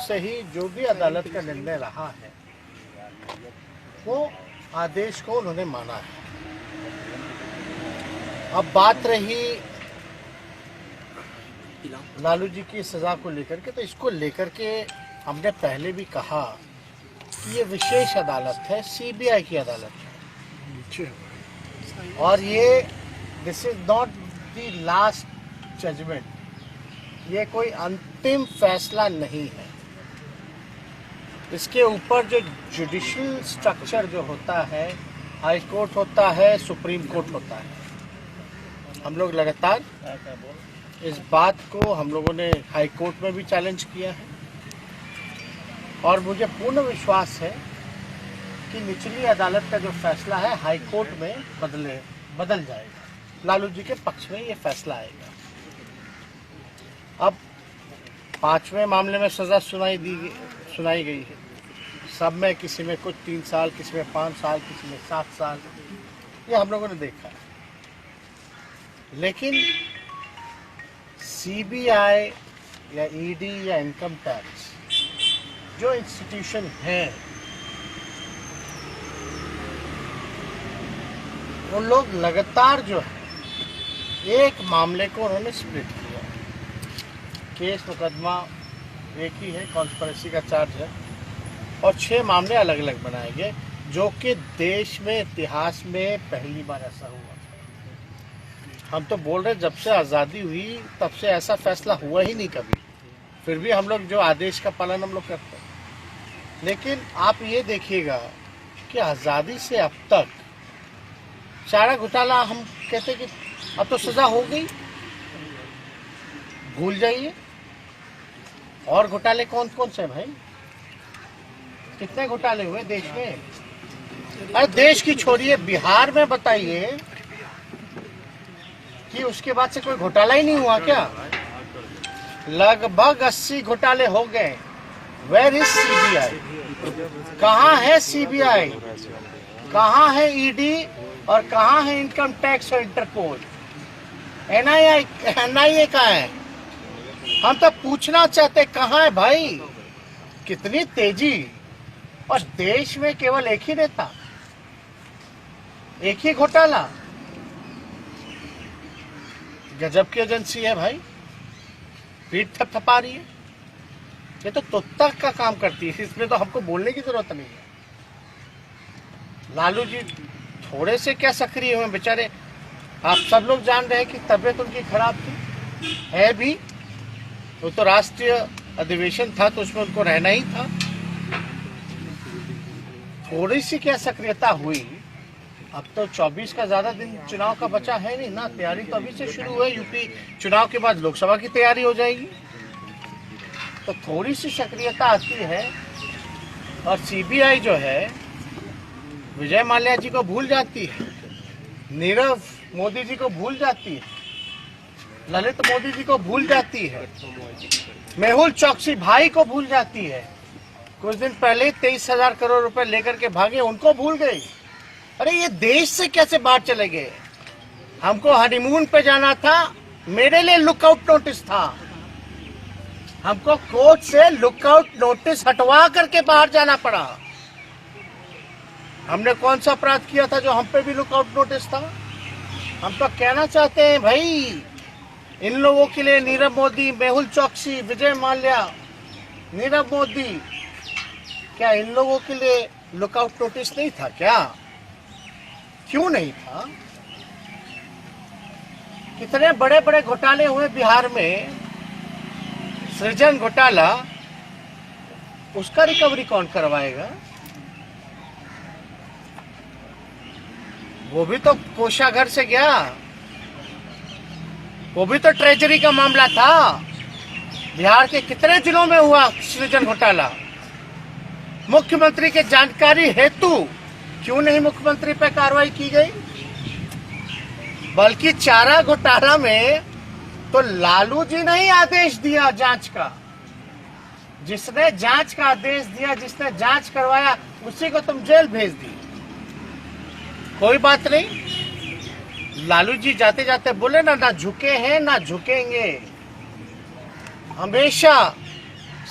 से ही जो भी अदालत का निर्णय रहा है वो आदेश को उन्होंने माना है। अब बात रही लालू जी की सजा को लेकर के, तो इसको लेकर के हमने पहले भी कहा कि ये विशेष अदालत है, सीबीआई की अदालत है और ये this is not the last judgement, ये कोई अंतिम फैसला नहीं है। इसके ऊपर जो जुडिशियल स्ट्रक्चर जो होता है, हाई कोर्ट होता है, सुप्रीम कोर्ट होता है, हम लोग लगातार इस बात को हम लोगों ने हाई कोर्ट में भी चैलेंज किया है और मुझे पूर्ण विश्वास है कि निचली अदालत का जो फैसला है हाई कोर्ट में बदल जाएगा, लालू जी के पक्ष में ये फैसला आएगा। अब 5वें मामले में सजा सुनाई गई है, सब में किसी में कुछ 3 साल, किसी में 5 साल, किसी में 7 साल, ये हम लोगों ने देखा है। लेकिन सीबीआई या ईडी या इनकम टैक्स जो इंस्टीट्यूशन है, वो लोग लगातार जो है एक मामले को उन्होंने स्प्लिट किया। केस मुकदमा एक ही है, कॉन्स्पिरेसी का चार्ज है और 6 मामले अलग अलग बनाए गए, जो कि देश में इतिहास में पहली बार ऐसा हुआ। हम तो बोल रहे जब से आज़ादी हुई तब से ऐसा फैसला हुआ ही नहीं कभी, फिर भी हम लोग जो आदेश का पालन हम लोग करते हैं। लेकिन आप ये देखिएगा कि आज़ादी से अब तक चारा घोटाला, हम कहते कि अब तो सजा हो गई, भूल जाइए। और घोटाले कौन कौन से भाई, कितने घोटाले हुए देश में? अरे देश की छोड़िए, बिहार में बताइए कि उसके बाद से कोई घोटाला ही नहीं हुआ क्या? लगभग 80 घोटाले हो गए। Where is CBI? कहाँ है सीबीआई? कहाँ है ईडी और कहाँ है इनकम टैक्स और इंटरपोल? एनआईए कहाँ है? हम तो पूछना चाहते कहाँ है भाई? कितनी तेजी! और देश में केवल एक ही नेता, एक ही घोटाला। गजब की एजेंसी है भाई, पीठ थपथपा रही है। ये तो तुत्ता का काम करती है, इसमें तो हमको बोलने की जरूरत नहीं है। लालू जी थोड़े से क्या सक्रिय हुए बेचारे, आप सब लोग जान रहे हैं कि तबीयत उनकी खराब थी, है भी। वो तो राष्ट्रीय अधिवेशन था तो उसमें उनको रहना ही था। थोड़ी सी क्या सक्रियता हुई। अब तो 24 का ज्यादा दिन चुनाव का बचा है नहीं ना, तैयारी तो अभी से शुरू है। यूपी चुनाव के बाद लोकसभा की तैयारी हो जाएगी, तो थोड़ी सी सक्रियता आती है। और सीबीआई जो है विजय माल्या जी को भूल जाती है, नीरव मोदी जी को भूल जाती है, ललित मोदी जी को भूल जाती है, मेहुल चौकसी भाई को भूल जाती है। कुछ दिन पहले 23,000 करोड़ रुपए लेकर के भागे, उनको भूल गई। अरे ये देश से कैसे बाहर चले गए? हमको हनीमून पे जाना था, मेरे लिए लुकआउट नोटिस था। हमको कोर्ट से लुकआउट नोटिस हटवा करके बाहर जाना पड़ा। हमने कौन सा अपराध किया था जो हम पे भी लुकआउट नोटिस था? हम तो कहना चाहते हैं भाई, इन लोगों के लिए नीरव मोदी, मेहुल चौकसी, विजय माल्या, नीरव मोदी, क्या इन लोगों के लिए लुकआउट नोटिस नहीं था क्या? क्यों नहीं था? कितने बड़े बड़े घोटाले हुए बिहार में, सृजन घोटाला, उसका रिकवरी कौन करवाएगा? वो भी तो कोषागार से गया, वो भी तो ट्रेजरी का मामला था। बिहार के कितने जिलों में हुआ सृजन घोटाला? मुख्यमंत्री के जानकारी हेतु क्यों नहीं मुख्यमंत्री पे कार्रवाई की गई? बल्कि चारा घोटाला में तो लालू जी ने ही आदेश दिया जांच का। जिसने जांच का आदेश दिया, जिसने जांच करवाया, उसी को तुम जेल भेज दी। कोई बात नहीं, लालू जी जाते जाते बोले ना झुके हैं ना झुकेंगे। हमेशा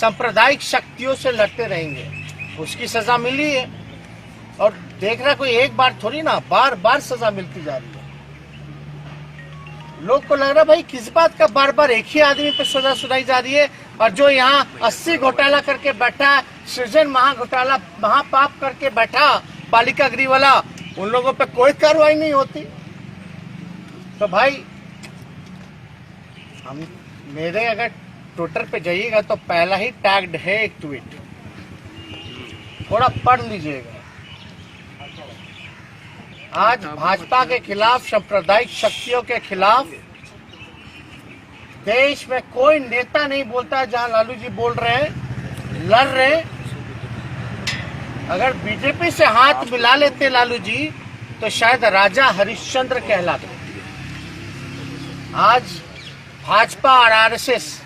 सांप्रदायिक शक्तियों से लड़ते रहेंगे। उसकी सजा मिली है और देख रहा कोई एक बार थोड़ी ना, बार बार सजा मिलती जा रही है। लोग को लग रहा भाई किस बात का बार बार एक ही आदमी पे सजा सुनाई जा रही है, और जो यहाँ 80 घोटाला करके बैठा, सृजन महाघोटाला महापाप करके बैठा बालिका गृह वाला, उन लोगों पे कोई कार्रवाई नहीं होती। तो भाई हम मेरे अगर ट्विटर पे जाइएगा तो पहला ही टैग्ड है एक ट्वीट, थोड़ा पढ़ लीजिएगा। आज भाजपा के खिलाफ, सांप्रदायिक शक्तियों के खिलाफ देश में कोई नेता नहीं बोलता जहां लालू जी बोल रहे हैं, लड़ रहे हैं। अगर बीजेपी से हाथ मिला लेते लालू जी तो शायद राजा हरिश्चंद्र कहलाते। आज भाजपा और आरएसएस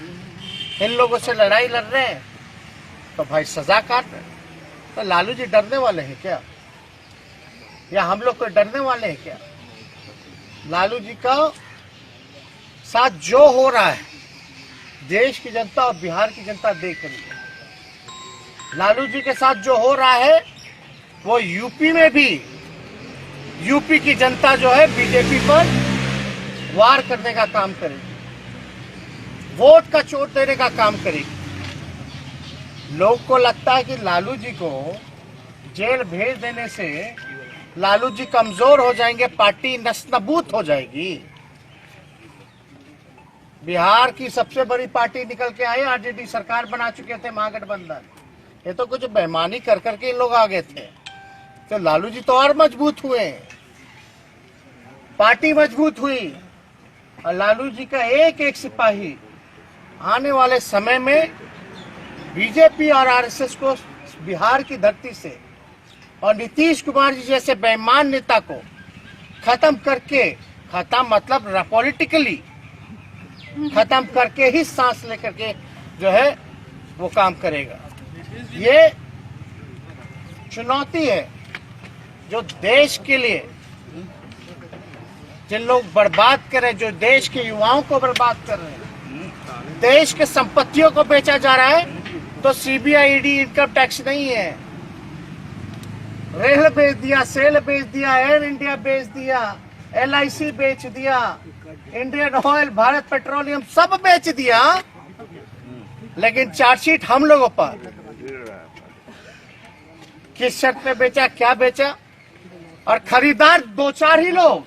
इन लोगों से लड़ाई लड़ रहे हैं तो भाई सजा काट रहे हैं। तो लालू जी डरने वाले हैं क्या, या हम लोग को डरने वाले हैं क्या? लालू जी का साथ जो हो रहा है देश की जनता और बिहार की जनता देख रही है। लालू जी के साथ जो हो रहा है वो यूपी में भी, यूपी की जनता जो है बीजेपी पर वार करने का काम करेगी, वोट का चोट देने का काम करेगी। लोग को लगता है कि लालू जी को जेल भेज देने से लालू जी कमजोर हो जाएंगे, पार्टी नस्तानाबूद हो जाएगी। बिहार की सबसे बड़ी पार्टी निकल के आई, आरजेडी सरकार बना चुके थे महागठबंधन। ये तो कुछ बेईमानी कर करके इन लोग आ गए थे, तो लालू जी तो और मजबूत हुए, पार्टी मजबूत हुई, और लालू जी का एक एक सिपाही आने वाले समय में बीजेपी और आरएसएस को बिहार की धरती से और नीतीश कुमार जी जैसे बेईमान नेता को खत्म करके, खत्म मतलब पॉलिटिकली खत्म करके ही सांस लेकर के जो है वो काम करेगा। ये चुनौती है जो देश के लिए, जिन लोग बर्बाद कर रहे हैं, जो देश के युवाओं को बर्बाद कर रहे हैं, देश के संपत्तियों को बेचा जा रहा है। तो सीबीआई, ईडी, इनकम टैक्स नहीं है। रेल बेच दिया, सेल बेच दिया, एयर इंडिया बेच दिया, LIC बेच दिया, इंडियन ऑयल, भारत पेट्रोलियम सब बेच दिया, लेकिन चार्जशीट हम लोगों पर। किस शर्त पे बेचा, क्या बेचा, और खरीदार 2-4 ही लोग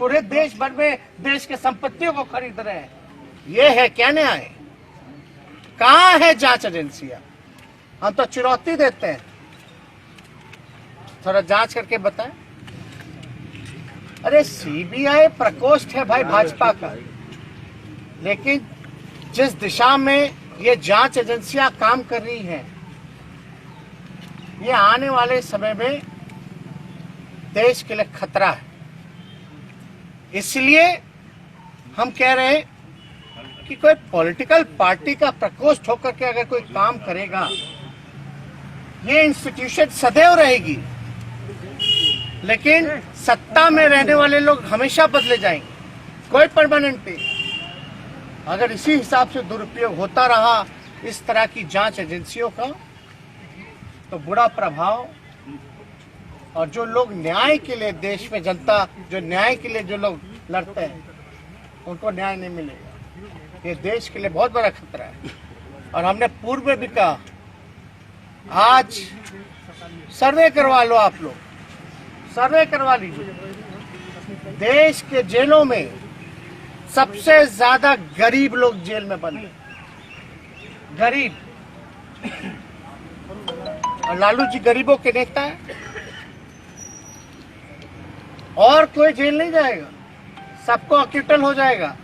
पूरे देश भर में देश के संपत्तियों को खरीद रहे हैं। ये है क्या न्याय? कहां है जांच एजेंसियां? हम तो चुनौती देते हैं, थोड़ा जांच करके बताएं। अरे सीबीआई प्रकोष्ठ है भाई भाजपा का, लेकिन जिस दिशा में ये जांच एजेंसियां काम कर रही हैं, ये आने वाले समय में देश के लिए खतरा है। इसलिए हम कह रहे हैं कि कोई पॉलिटिकल पार्टी का प्रकोष्ठ होकर के अगर कोई काम करेगा, ये इंस्टीट्यूशन सदैव रहेगी, लेकिन सत्ता में रहने वाले लोग हमेशा बदले जाएंगे, कोई परमानेंट नहीं। अगर इसी हिसाब से दुरुपयोग होता रहा इस तरह की जांच एजेंसियों का, तो बुरा प्रभाव, और जो लोग न्याय के लिए, देश में जनता जो न्याय के लिए जो लोग लड़ते हैं, उनको न्याय नहीं मिलेगा। ये देश के लिए बहुत बड़ा खतरा है। और हमने पूर्व में भी कहा, आज सर्वे करवा लो, आप लोग सर्वे करवा लीजिए। देश के जेलों में सबसे ज्यादा गरीब लोग जेल में बंद हैं, गरीब। और लालू जी गरीबों के नेता हैं। और कोई जेल नहीं जाएगा, सबको अक्यूटल हो जाएगा,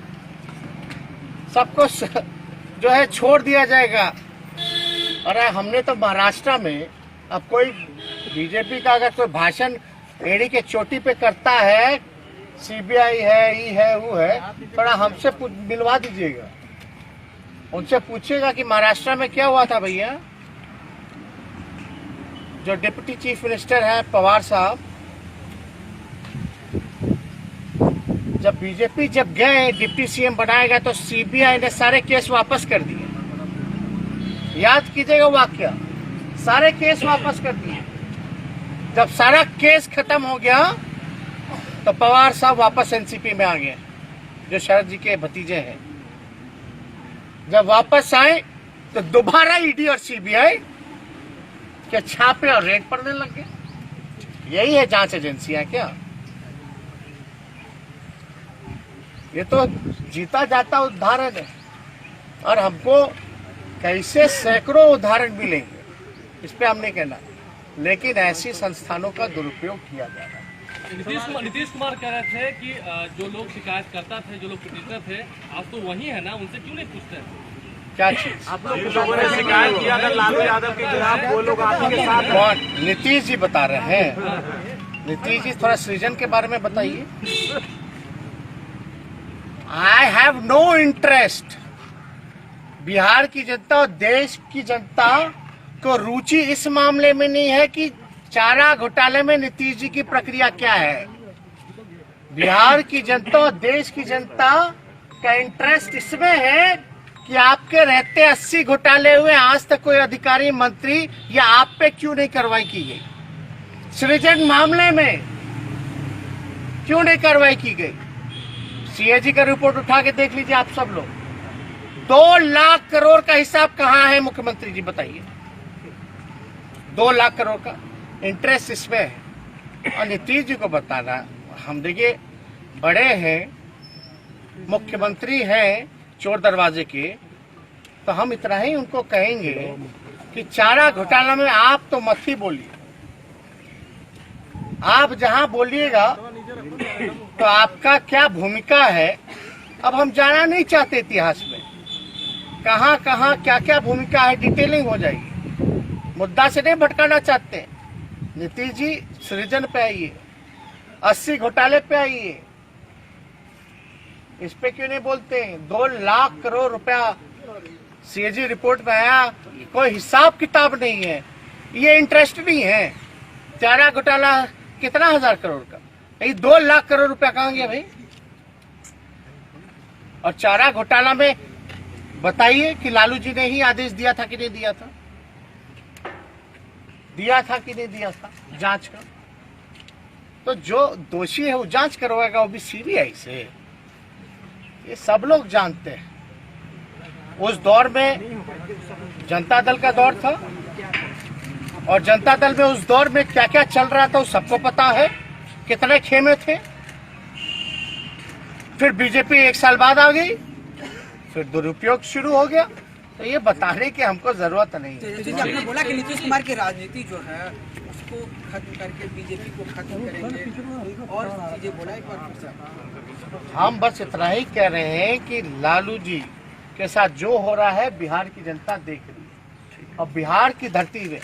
सबको जो है छोड़ दिया जाएगा। और हमने तो महाराष्ट्र में, अब कोई बीजेपी का अगर कोई भाषण एड़ी के चोटी पे करता है, सीबीआई है, ई है, वो है, थोड़ा हमसे मिलवा दीजिएगा, उनसे पूछिएगा कि महाराष्ट्र में क्या हुआ था भैया। जो डिप्टी चीफ मिनिस्टर है पवार साहब, जब बीजेपी गए डिप्टी सीएम बनाया गया तो सीबीआई ने सारे केस वापस कर दिए। याद कीजिएगा वाक्य, सारे केस वापस कर दिए। जब सारा केस खत्म हो गया तो पवार साहब वापस एनसीपी में आ गए, जो शरद जी के भतीजे हैं। जब वापस आए तो दोबारा ईडी और सीबीआई के छापे और रेड पड़ने लग गए। यही है जांच एजेंसियां क्या? ये तो जीता जाता उदाहरण है, और हमको कैसे सैकड़ों उदाहरण मिलेंगे इस पे हम नहीं कहना, लेकिन ऐसी संस्थानों का दुरुपयोग किया जा रहा है। नीतीश कुमार कह रहे थे कि जो लोग शिकायत करता थे, जो लोग पिटीटर थे, आज तो वही है ना, उनसे क्यों नहीं पूछते? क्या चीज? आप लोगों ने शिकायत किया अगर लालू यादव के खिलाफ, वो लोग आपके साथ। कौन? नीतीश जी बता रहे हैं। नीतीश जी थोड़ा सृजन के बारे में बताइए। I have no interest. Bihar की जनता और देश की जनता को रुचि इस मामले में नहीं है कि चारा घोटाले में नीतीश जी की प्रक्रिया क्या है। बिहार की जनता और देश की जनता का इंटरेस्ट इसमें है कि आपके रहते 80 घोटाले हुए, आज तक कोई अधिकारी मंत्री या आप पे क्यों नहीं कार्रवाई की गई? सृजन मामले में क्यों नहीं कार्रवाई की गई? सीएजी का रिपोर्ट उठा के देख लीजिए आप सब लोग। 2 लाख करोड़ का हिसाब कहाँ है मुख्यमंत्री जी बताइए? 2 लाख करोड़ का इंटरेस्ट इसमें है। और नीतीश जी को बताना, हम देखिए बड़े हैं, मुख्यमंत्री हैं चोर दरवाजे के, तो हम इतना ही उनको कहेंगे कि चारा घोटाला में आप तो मत ही बोलिए। आप जहां बोलिएगा तो आपका क्या भूमिका है, अब हम जाना नहीं चाहते इतिहास में कहां कहां क्या क्या भूमिका है, डिटेलिंग हो जाएगी। मुद्दा से नहीं भटकाना चाहते। नीतीश जी सृजन पे आइए, 80 घोटाले पे आइए, इस पे क्यों नहीं बोलते? 2 लाख करोड़ रुपया सीएजी रिपोर्ट में आया, कोई हिसाब किताब नहीं है, ये इंटरेस्ट नहीं है। चारा घोटाला कितना हजार करोड़ का, ये 2 लाख करोड़ रुपया कहाँ गया भाई? और चारा घोटाला में बताइए कि लालू जी ने ही आदेश दिया था कि नहीं दिया था? दिया था कि नहीं दिया था जांच का? तो जो दोषी है वो जांच करवाएगा, वो भी सीबीआई से। ये सब लोग जानते हैं। उस दौर में जनता दल का दौर था, और जनता दल में उस दौर में क्या क्या चल रहा था वो सबको पता है, कितने खेमे थे। फिर बीजेपी 1 साल बाद आ गई, फिर दुरुपयोग शुरू हो गया। तो ये बताने की हमको जरूरत नहीं है। आपने बोला कि नीतीश कुमार की राजनीति जो है उसको खत्म करके बीजेपी को खत्म करेंगे, और चीजें बोला एक बार फिर से। हम बस इतना ही कह रहे हैं कि लालू जी के साथ जो हो रहा है बिहार की जनता देख रही है, और बिहार की धरती में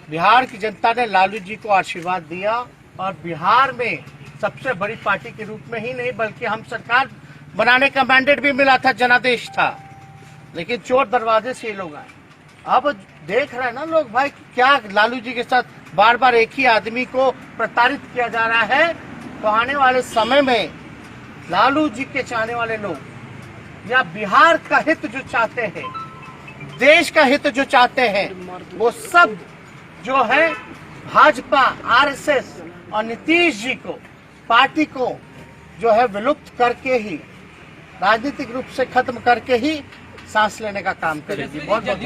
बिहार की जनता ने लालू जी को आशीर्वाद दिया, और बिहार में सबसे बड़ी पार्टी के रूप में ही नहीं बल्कि हम सरकार बनाने का मैंडेट भी मिला था, जनादेश था, लेकिन चोर दरवाजे से ये लोग आए। अब देख रहे हैं ना लोग भाई क्या लालू जी के साथ बार बार एक ही आदमी को प्रताड़ित किया जा रहा है। तो आने वाले समय में लालू जी के चाहने वाले लोग या बिहार का हित जो चाहते हैं, देश का हित जो चाहते हैं, वो सब जो है भाजपा, आरएसएस और नीतीश जी को, पार्टी को जो है विलुप्त करके ही, राजनीतिक रूप से खत्म करके ही सांस लेने का काम करेगी। बहुत बहुत